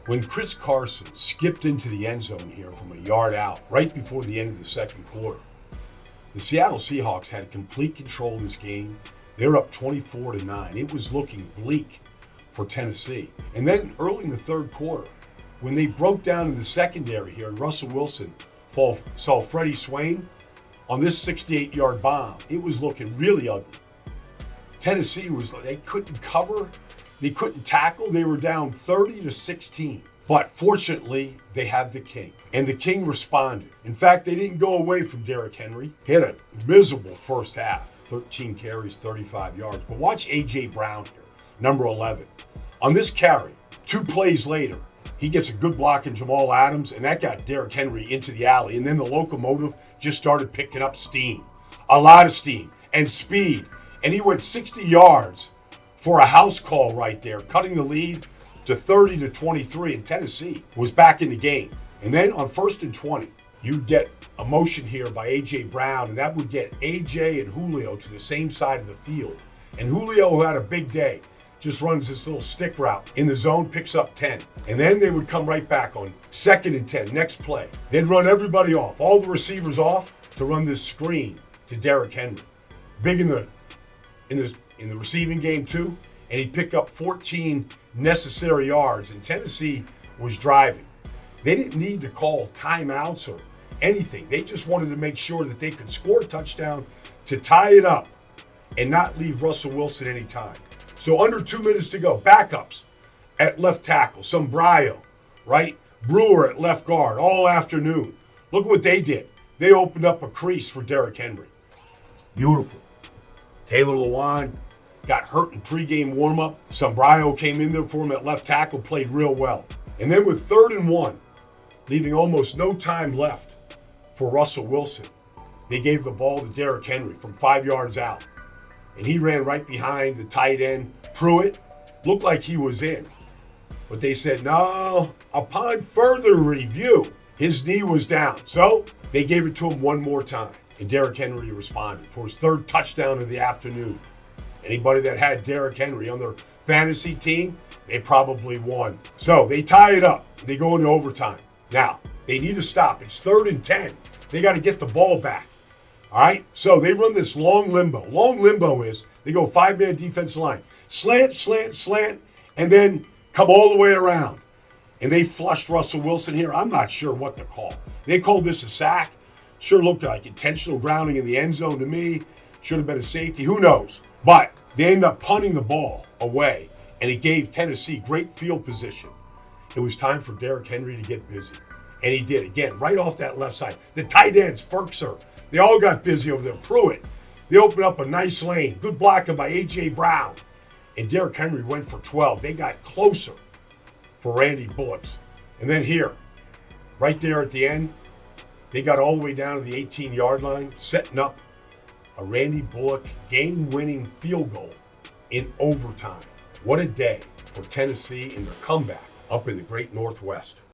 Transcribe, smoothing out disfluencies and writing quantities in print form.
When Chris Carson skipped into the end zone here from a yard out right before the end of the second quarter, the Seattle Seahawks had complete control of this game. They're up 24-9. It was looking bleak for Tennessee. And then early in the third quarter, when they broke down in the secondary here and Russell Wilson saw Freddie Swain on this 68-yard bomb, it was looking really ugly. Tennessee they couldn't cover, they couldn't tackle, they were down 30-16. But fortunately, they have the King. And the King responded. In fact, they didn't go away from Derrick Henry. He had a miserable first half. 13 carries, 35 yards. But watch A.J. Brown here, number 11. On this carry, 2 plays later, he gets a good block in Jamal Adams, and that got Derrick Henry into the alley. And then the locomotive just started picking up steam. A lot of steam and speed. And he went 60 yards for a house call right there, cutting the lead to 30-23, and Tennessee was back in the game. And then on 1st and 20, you get a motion here by A.J. Brown, and that would get A.J. and Julio to the same side of the field. And Julio, who had a big day, just runs this little stick route in the zone, picks up 10. And then they would come right back on 2nd and 10, next play. They'd run everybody off, all the receivers off, to run this screen to Derrick Henry. Big in the receiving game too, and he'd pick up 14 necessary yards, and Tennessee was driving. They didn't need to call timeouts or anything. They just wanted to make sure that they could score a touchdown to tie it up and not leave Russell Wilson any time. So under 2 minutes to go, backups at left tackle, Sombrero, right? Brewer at left guard all afternoon. Look what they did. They opened up a crease for Derrick Henry. Beautiful. Taylor Lewan got hurt in pregame warm-up. Sombrero came in there for him at left tackle, played real well. And then with 3rd and 1, leaving almost no time left for Russell Wilson, they gave the ball to Derrick Henry from 5 yards out. And he ran right behind the tight end, Pruitt. Looked like he was in. But they said, no, upon further review, his knee was down. So they gave it to him one more time. And Derrick Henry responded for his 3rd touchdown of the afternoon. Anybody that had Derrick Henry on their fantasy team, they probably won. So they tie it up. They go into overtime. Now, they need to stop. It's 3rd and 10. They got to get the ball back. All right? So they run this long limbo. Long limbo is they go 5-man defensive line. Slant, slant, slant, and then come all the way around. And they flushed Russell Wilson here. I'm not sure what to call. They called this a sack. Sure looked like intentional grounding in the end zone to me. Should have been a safety. Who knows? But they ended up punting the ball away, and it gave Tennessee great field position. It was time for Derrick Henry to get busy. And he did, again, right off that left side. The tight ends, Ferkser, they all got busy over there. Pruitt, they opened up a nice lane. Good blocking by A.J. Brown. And Derrick Henry went for 12. They got closer for Randy Bullock's. And then here, right there at the end, they got all the way down to the 18-yard line, setting up a Randy Bullock game-winning field goal in overtime. What a day for Tennessee in their comeback up in the great Northwest.